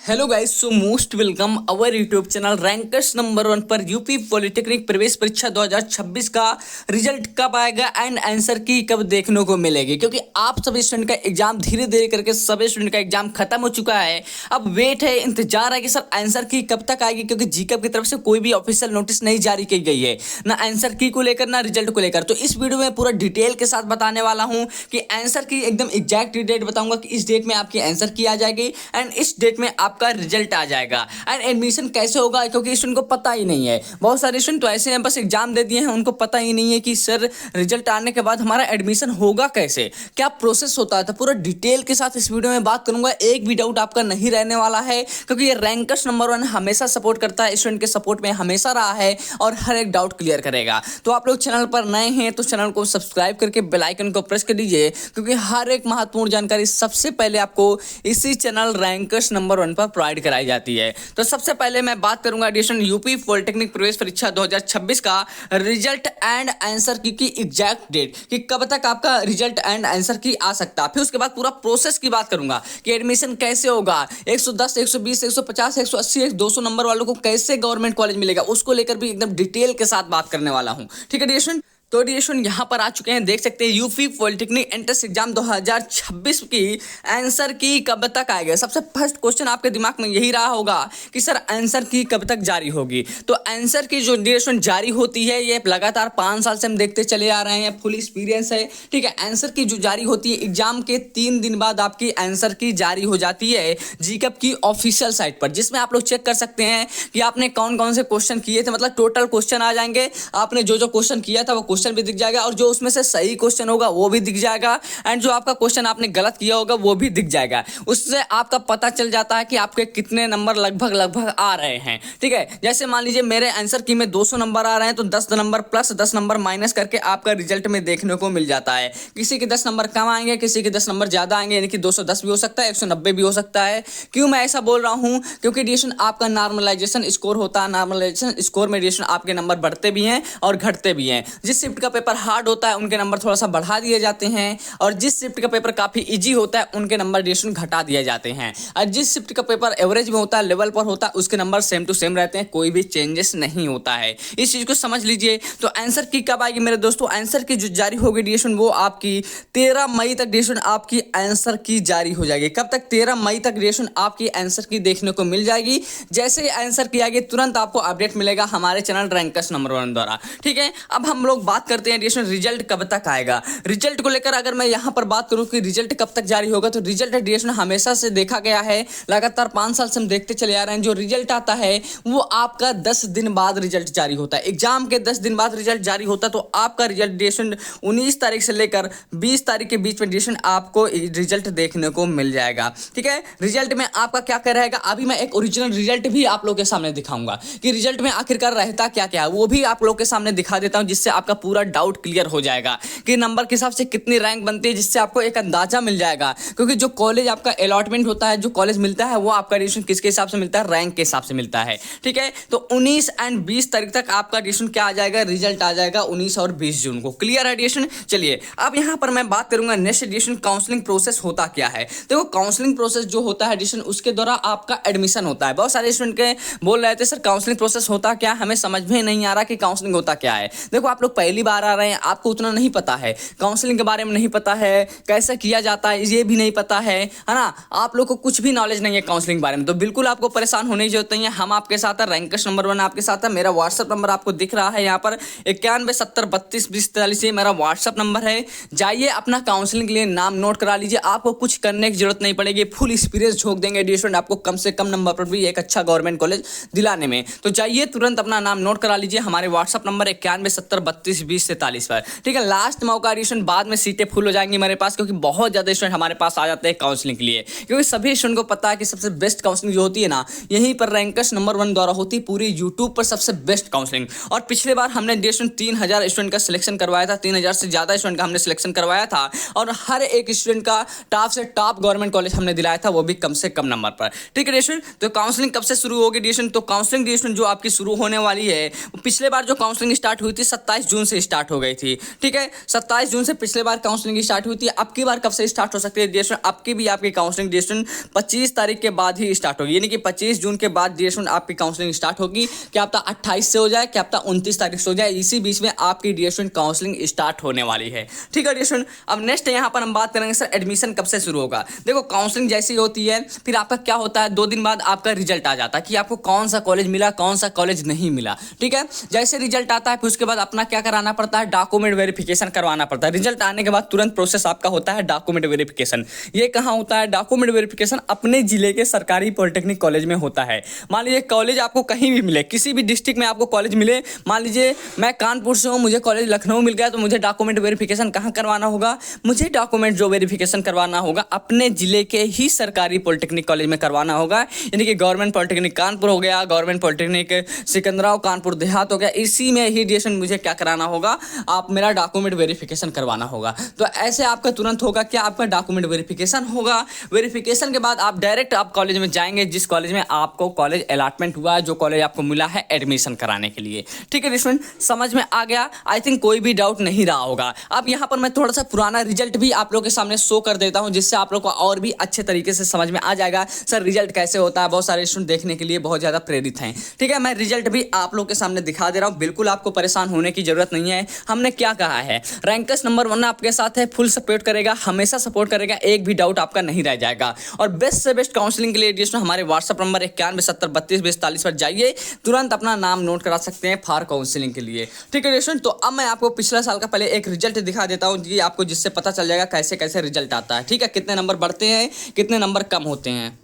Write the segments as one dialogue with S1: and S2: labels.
S1: Hello guys, so most welcome our YouTube channel rankers number 1 पर। UP polytechnic प्रवेश परीक्षा 2026 का रिजल्ट कब आएगा एंड आंसर की कब देखने को मिलेगी, क्योंकि आप सभी स्टूडेंट का एग्जाम धीरे धीरे करके सभी स्टूडेंट का एग्जाम खत्म हो चुका है। अब वेट है, इंतजार है कि सर आंसर की कब तक आएगी, क्योंकि जीकब की तरफ से कोई भी ऑफिशियल नोटिस नहीं जारी की गई है, ना आंसर की को लेकर ना रिजल्ट को लेकर। तो इस वीडियो में पूरा डिटेल के साथ बताने वाला हूं कि आंसर की एकदम एग्जैक्ट डेट बताऊंगा कि इस डेट में आपकी आंसर की आ जाएगी एंड इस डेट में आपका रिजल्ट आ जाएगा। एंड एडमिशन कैसे होगा, क्योंकि स्टूडेंट को पता ही नहीं है। बहुत सारे स्टूडेंट तो ऐसे हैं बस एग्जाम दे दिए हैं, उनको पता ही नहीं है कि सर रिजल्ट आने के बाद हमारा एडमिशन होगा कैसे, क्या प्रोसेस होता है। तो पूरा डिटेल के साथ इस वीडियो में बात करूंगा, एक भी डाउट आपका नहीं रहने वाला है, क्योंकि ये रैंकर्स नंबर 1 हमेशा सपोर्ट करता है, स्टूडेंट के सपोर्ट में हमेशा रहा है और हर एक डाउट क्लियर करेगा। तो आप लोग चैनल पर नए हैं तो चैनल को सब्सक्राइब करके बेल आइकन को प्रेस कर दीजिए, क्योंकि हर एक महत्वपूर्ण जानकारी सबसे पहले आपको इसी चैनल रैंकर्स नंबर 1 पर प्रोवाइड कराई जाती है। तो सबसे पहले मैं बात करूंगा एडिशन यूपी पॉलिटेक्निक प्रवेश परीक्षा 2026 का रिजल्ट एंड आंसर की एग्जैक्ट डेट कि कब तक आपका रिजल्ट एंड आंसर की आ सकता है। फिर उसके बाद पूरा प्रोसेस की बात करूंगा कि एडमिशन कैसे होगा, 110 120 150 180 200 नंबर वालों को कैसे गवर्नमेंट कॉलेज मिलेगा, उसको लेकर भी एकदम डिटेल के साथ बात करने वाला हूं। ठीक है एडिशन, तो एडिशन यहाँ पर आ चुके हैं, देख सकते हैं यूपी पॉलिटेक्निक एंट्रेंस एग्जाम 2026 की आंसर की कब तक आएगा। सबसे फर्स्ट क्वेश्चन आपके दिमाग में यही रहा होगा कि सर आंसर की कब तक जारी होगी। तो आंसर की जो ड्यूरेशन जारी होती है ये लगातार 5 साल से हम देखते चले आ रहे हैं, फुल एक्सपीरियंस है। ठीक है, आंसर की जो जारी होती है एग्जाम के 3 दिन बाद आपकी आंसर की जारी हो जाती है जीकब की ऑफिशियल साइट पर, जिसमें आप लोग चेक कर सकते हैं कि आपने कौन कौन से क्वेश्चन किए थे, मतलब टोटल क्वेश्चन आ जाएंगे, आपने जो जो क्वेश्चन किया था वो क्वेश्चन भी दिख जाएगा और जो उसमें से सही क्वेश्चन होगा वो भी दिख जाएगा एंड जो आपका क्वेश्चन आपने गलत किया होगा वो भी दिख जाएगा। उससे आपका पता चल जाता है कि आपके कितने नंबर लगभग आ रहे हैं। ठीक है, जैसे मान लीजिए मेरे आंसर की में 200 नंबर आ रहे हैं तो 10 नंबर प्लस 10 नंबर माइनस करके आपका रिजल्ट में देखने को मिल जाता है। किसी के 10 नंबर कम आएंगे, किसी के 10 नंबर ज्यादा आएंगे, यानी कि 210 भी हो सकता है, 190 भी हो सकता है। क्यों मैं ऐसा बोल रहा हूं, क्योंकि एडिशन आपका नॉर्मलाइजेशन स्कोर होता है। नॉर्मलाइजेशन स्कोर में एडिशन आपके नंबर बढ़ते भी हैं और घटते भी हैं। जिस शिफ्ट का पेपर हार्ड होता है उनके नंबर थोड़ा सा बढ़ा दिए जाते हैं और जिस शिफ्ट का पेपर काफी इजी होता है उनके नंबर एडिशन घटा दिए जाते हैं। और जिस शिफ्ट का पेपर एवरेज में होता है, लेवल पर होता है, उसके नंबर सेम टू सेम रहते हैं, कोई भी चेंजेस नहीं होता है। इस चीज को समझ लीजिए। तो आंसर की कब आएगी मेरे दोस्तों, आंसर की जो जारी होगी एडिशन वो आपकी 13 मई तक एडिशन आपकी आंसर की जारी हो जाएगी। कब तक, 13 मई तक एडिशन आपकी आंसर की देखने को मिल जाएगी। जैसे ही आंसर की आएगी तुरंत आपको अपडेट मिलेगा हमारे चैनल रैंकर्स नंबर 1 द्वारा। ठीक है, अब हम लोग बात करते हैं एडिशन रिजल्ट कब तक आएगा। रिजल्ट को लेकर अगर मैं यहां पर बात करूं कि रिजल्ट कब तक जारी होगा, तो रिजल्ट एडिशन हमेशा से देखा गया है, लगातार 5 साल से हम देखते चले आ रहे हैं, जो रिजल्ट आता है वो आपका 10 दिन बाद रिजल्ट जारी होता है। एग्जाम के 10 दिन बाद रिजल्ट जारी होता है, तो आपका रिजल्ट एडिशन 19 तारीख से लेकर 20 तारीख के बीच में एडिशन आपको रिजल्ट देखने को मिल जाएगा। ठीक है, रिजल्ट में आपका क्या क्या रहेगा, अभी मैं एक ओरिजिनल रिजल्ट भी आप लोग के सामने दिखाऊंगा कि रिजल्ट में आखिरकार रहता क्या क्या है, वो भी आप लोग के सामने दिखा देता हूं, जिससे आपका पूरा डाउट क्लियर हो जाएगा कि नंबर के हिसाब से कितनी रैंक बनती है, जिससे आपको एक अंदाजा मिल जाएगा। क्योंकि जो कॉलेज आपका अलॉटमेंट होता है, जो कॉलेज मिलता है वो आपका एडिशन किसके हिसाब से मिलता है, रैंक के हिसाब से मिलता है। ठीक है, तो 19 एंड 20 तारीख तक आपका एडिशन क्या आ जाएगा, रिजल्ट आ जाएगा 19 और 20 जून को। Clear edition. चलिए अब यहां पर मैं बात करूंगा नेक्स्ट एडिशन काउंसलिंग प्रोसेस होता क्या है। देखो काउंसलिंग प्रोसेस जो होता है एडिशन, उसके द्वारा आपका एडमिशन होता है। बहुत सारे स्टूडेंट के बोल रहे थे सर काउंसलिंग प्रोसेस होता क्या, हमें समझ में नहीं आ रहा कि काउंसलिंग होता क्या है। देखो आप लोग पहली बार आ रहे हैं, आपको उतना नहीं पता है, काउंसलिंग के बारे में नहीं पता है, कैसे किया जाता है ये भी नहीं पता है ना, आप लोग को कुछ भी नॉलेज नहीं है काउंसलिंग के बारे में, तो बिल्कुल आपको परेशान होने की जरूरत नहीं है। हम आपके साथ है, रैंकर्स नंबर 1 आपके साथ है। मेरा व्हाट्सअप नंबर आपको दिख रहा है यहाँ पर 91 70 32 20 43, ये मेरा व्हाट्सअप नंबर है। जाइए अपना काउंसलिंग के लिए नाम नोट करा लीजिए, आपको कुछ करने की जरूरत नहीं पड़ेगी, फुल एक्सपीरियंस झोंक देंगे एडिशन आपको कम से कम नंबर पर भी एक अच्छा गवर्नमेंट कॉलेज दिलाने में। तो जाइए तुरंत अपना नाम नोट करा लीजिए, हमारे व्हाट्सअप नंबर 91 70 32 20 43 पर। ठीक है, लास्ट मौका एडिशन, बाद में सीटें फुल हो जाएंगी मेरे पास, क्योंकि बहुत ज्यादा स्टूडेंट हमारे पास आ जाते हैं काउंसलिंग के लिए, क्योंकि सभी स्टूडेंट को पता है कि सबसे बेस्ट काउंसलिंग जो होती है ना, यहीं पर रैंकर्स नंबर 1 द्वारा होती है, पूरी यूट्यूब पर सबसे बेस्ट काउंसलिंग। और पिछले बार हमने एडिशन 3000 स्टूडेंट का सिलेक्शन करवाया था, 3000 से ज्यादा स्टूडेंट का हमने सिलेक्शन करवाया था और हर एक स्टूडेंट का टॉप से टॉप गवर्नमेंट कॉलेज हमने दिलाया था, वो भी कम से कम नंबर पर। ठीक है एडिशन, तो काउंसलिंग कब से शुरू होगी एडिशन, तो काउंसलिंग एडिशन जो आपकी शुरू होने वाली है, पिछले बार जो काउंसलिंग स्टार्ट हुई थी 27 जून से से स्टार्ट हो गई थी। ठीक है, 27 जून से पिछले बार काउंसलिंग स्टार्ट हुई थी। अब की बार कब से स्टार्ट हो सकती है डियर स्टूडेंट? अब की भी आपकी काउंसलिंग डियर स्टूडेंट 25 तारीख के बाद ही स्टार्ट होगी, यानी कि 25 जून के बाद डियर स्टूडेंट आपकी काउंसलिंग स्टार्ट होगी। क्या पता 28 से हो जाए, क्या पता 29 तारीख से हो जाए, इसी बीच में आपकी डियर स्टूडेंट काउंसलिंग स्टार्ट होने वाली है। ठीक है डियर स्टूडेंट, अब नेक्स्ट यहाँ पर हम बात करेंगे सर एडमिशन कब से शुरू होगा। देखो काउंसलिंग जैसी होती है फिर आपका क्या होता है, 2 दिन बाद आपका रिजल्ट आ जाता है कि आपको कौन सा कॉलेज मिला, कौन सा कॉलेज नहीं मिला। ठीक है, जैसे रिजल्ट आता है फिर उसके बाद अपना क्या कराना पड़ता है, डॉक्यूमेंट वेरिफिकेशन करवाना पड़ता है। रिजल्ट आने के बाद तुरंत प्रोसेस आपका होता है डॉक्यूमेंट वेरिफिकेशन। ये कहाँ होता है डॉक्यूमेंट वेरिफिकेशन? अपने जिले के सरकारी पॉलिटेक्निक कॉलेज में होता है। मान लीजिए कॉलेज आपको कहीं भी मिले, किसी भी डिस्ट्रिक्ट में आपको कॉलेज मिले, मान लीजिए मैं कानपुर से हूँ, मुझे कॉलेज लखनऊ मिल गया, तो मुझे डॉक्यूमेंट वेरिफिकेशन कहाँ करवाना होगा? मुझे डॉक्यूमेंट जो वेरिफिकेशन करवाना होगा अपने जिले के ही सरकारी पॉलिटेक्निक कॉलेज में करवाना होगा, यानी कि गवर्नमेंट पॉलिटेक्निक कानपुर हो गया, गवर्नमेंट पॉलिटेक्निक सिकंदराव कानपुर देहात हो गया, इसी में ही डियर मुझे क्या कराना होगा, आप मेरा डॉक्यूमेंट वेरिफिकेशन करवाना होगा। तो ऐसे आपका तुरंत होगा क्या, आपका डॉक्यूमेंट वेरिफिकेशन होगा। वेरिफिकेशन के बाद आप डायरेक्ट आप कॉलेज में जाएंगे जिस कॉलेज में आपको कॉलेज अलॉटमेंट हुआ है, जो कॉलेज आपको मिला है एडमिशन कराने के लिए। ठीक है स्टूडेंट, समझ में आ गया? आई थिंक कोई भी डाउट नहीं रहा होगा। अब यहाँ पर मैं थोड़ा सा पुराना रिजल्ट भी आप लोगों के सामने शो कर देता हूँ, जिससे आप लोग को और भी अच्छे तरीके से समझ में आ जाएगा सर रिजल्ट कैसे होता है। बहुत सारे स्टूडेंट देखने के लिए बहुत ज़्यादा प्रेरित हैं। ठीक है, मैं रिजल्ट भी आप लोग के सामने दिखा दे रहा हूँ, बिल्कुल आपको परेशान होने की जरूरत नहीं है। हमने क्या कहा है, रैंकर्स नंबर 1 आपके साथ है, फुल सपोर्ट करेगा, हमेशा सपोर्ट करेगा, एक भी डाउट आपका नहीं रह जाएगा। और बेस्ट से बेस्ट काउंसलिंग के लिए डियर हमारे व्हाट्सअप नंबर 9170322042 पर जाइए, तुरंत अपना नाम नोट करा सकते हैं फॉर काउंसलिंग के लिए। ठीक है डियर, तो अब मैं आपको पिछला साल का पहले एक रिजल्ट दिखा देता हूँ जी आपको, जिससे पता चल जाएगा कैसे कैसे रिजल्ट आता है। ठीक है, कितने नंबर बढ़ते हैं, कितने नंबर कम होते हैं।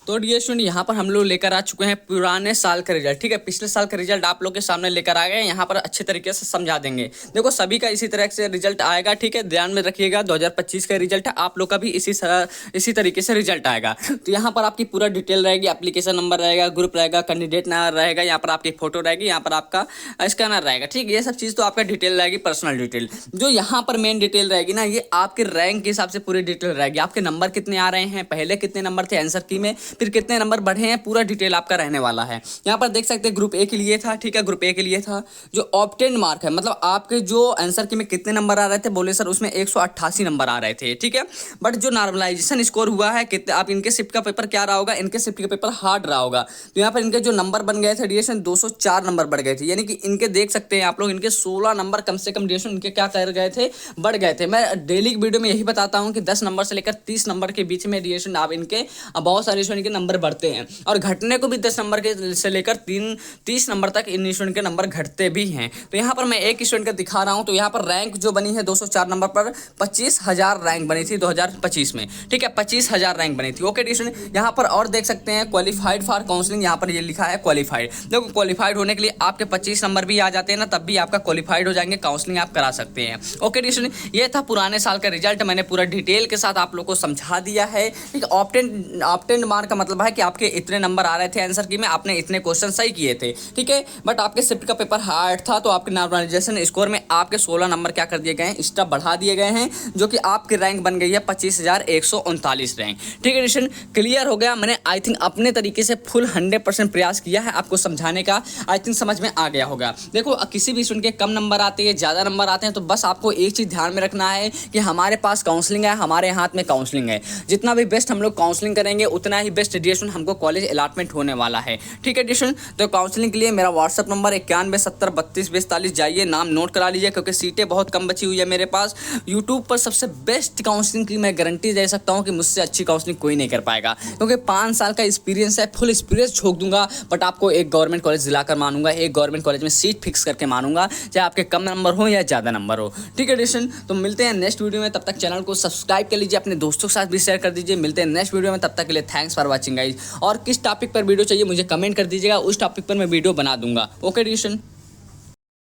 S1: तो डियर स्टूडेंट यहाँ पर हम लोग लेकर आ चुके हैं पुराने साल का रिजल्ट। ठीक है, पिछले साल का रिजल्ट आप लोग के सामने लेकर आ गए, यहाँ पर अच्छे तरीके से समझा देंगे। देखो सभी का इसी तरह से रिजल्ट आएगा। ठीक है, ध्यान में रखिएगा 2025 का रिजल्ट है, आप लोग का भी इसी तरीके से रिजल्ट आएगा। तो यहाँ पर आपकी पूरा डिटेल रहेगी, एप्लीकेशन नंबर रहेगा, ग्रुप रहेगा, कैंडिडेट नाम रहेगा, यहाँ पर आपकी फोटो रहेगी, यहाँ पर आपका स्कैनर रहेगा। ठीक है, ये सब चीज़ तो आपका डिटेल रहेगी, पर्सनल डिटेल। जो यहाँ पर मेन डिटेल रहेगी ना, ये आपके रैंक के हिसाब से पूरी डिटेल रहेगी। आपके नंबर कितने आ रहे हैं, पहले कितने नंबर थे आंसर की में, फिर कितने नंबर बढ़े हैं, पूरा डिटेल आपका रहने वाला है। यहाँ पर देख सकते हैं ग्रुप ए के लिए था। ठीक है, ग्रुप ए के लिए था जो ऑब्टेन मार्क है, मतलब आपके जो आंसर की में कितने नंबर आ रहे थे, बोले सर उसमें 188 नंबर आ रहे थे। ठीक है, बट जो नॉर्मलाइजेशन स्कोर हुआ है कितने, आप इनके शिफ्ट का पेपर क्या रहा होगा, इनके शिफ्ट का पेपर हार्ड रहा होगा, तो यहाँ पर इनके जो नंबर बन गए थे डिएशन 204 नंबर बढ़ गए थे, यानी कि इनके देख सकते हैं आप लोग, इनके 16 नंबर कम से कम डिएशन इनके क्या कर गए थे, बढ़ गए थे। मैं डेली वीडियो में यही बताता हूँ कि 10 नंबर से लेकर 30 नंबर के बीच में डिएशन आप इनके बहुत सारे स्टूडेंट के नंबर बढ़ते हैं, और घटने को भी 10 नंबर के से लेकर 30 नंबर तक इन स्टूडेंट के नंबर घटते भी हैं। तो यहाँ पर मैं एक स्टूडेंट का दिखा रहा हूँ, तो यहाँ पर रैंक जो बनी है 204 नंबर पर 25,000 रैंक बनी थी 2025 में। ठीक है, 25,000 रैंक बनी थी। ओके स्टूडेंट, यहाँ पर और देख सकते हैं क्वालिफाइड फॉर काउंसलिंग, यहाँ पर ये लिखा है क्वालिफाइड। देखो क्वालिफाइड होने के लिए आपके 25 नंबर भी आ जाते हैं ना, तब भी आपका क्वालिफाइड हो जाएंगे, काउंसलिंग आप करा सकते हैं। ओके स्टूडेंट, ये था पुराने साल का रिजल्ट, मैंने पूरा डिटेल के साथ आप लोग को समझा दिया है। ठीक है, ऑप्टेंड मार्क का मतलब है कि आपके इतने नंबर आ रहे थे आंसर की में, आपने इतने क्वेश्चन सही किए थे। ठीक है, बट आपके शिफ्ट का पेपर हार्ड था, तो आपके नॉर्मलाइजेशन स्कोर में आपके 16 नंबर क्या कर दिए गए हैं, एक्स्ट्रा बढ़ा दिए गए हैं, जो कि आपकी रैंक बन गई है 25,139 रैंक। ठीक है डिशन, क्लियर हो गया। मैंने आई थिंक अपने तरीके से फुल 100% प्रयास किया है आपको समझाने का, आई थिंक समझ में आ गया होगा। देखो किसी भी स्टूडेंट के कम नंबर आते हैं, ज़्यादा नंबर आते हैं, तो बस आपको एक चीज़ ध्यान में रखना है कि हमारे पास काउंसलिंग है, हमारे हाथ में काउंसलिंग है। जितना भी बेस्ट हम लोग काउंसलिंग करेंगे उतना ही बेस्ट डिएशन हमको कॉलेज अलॉटमेंट होने वाला है। ठीक है डिशन, तो काउंसलिंग के लिए मेरा व्हाट्सअप नंबर 9170322042 जाइए, नाम नोट करा लीजिए, क्योंकि सीटें बहुत कम बची हुई है मेरे पास। यूट्यूब पर सबसे बेस्ट काउंसलिंग की मैं गारंटी दे सकता हूँ कि मुझसे अच्छी काउंसलिंग कोई नहीं कर पाएगा, क्योंकि 5 साल का एक्सपीरियंस है, फुल एक्सपीरियंस झोंक दूंगा, बट आपको एक गवर्नमेंट कॉलेज दिलाकर मानूंगा, एक गवर्नमेंट कॉलेज में सीट फिक्स करके मानूंगा, चाहे आपके कम नंबर हो या ज़्यादा नंबर हो। ठीक है डिशन, तो मिलते हैं नेक्स्ट वीडियो में, तब तक चैनल को सब्सक्राइब कर लीजिए, अपने दोस्तों के साथ भी शेयर कर दीजिए। मिलते हैं नेक्स्ट वीडियो में, तब तक के लिए थैंक्स फॉर वॉचिंग गाइस। और किस टॉपिक पर वीडियो चाहिए मुझे कमेंट कर दीजिएगा, उस टॉपिक पर मैं वीडियो बना दूंगा। ओके डिशन।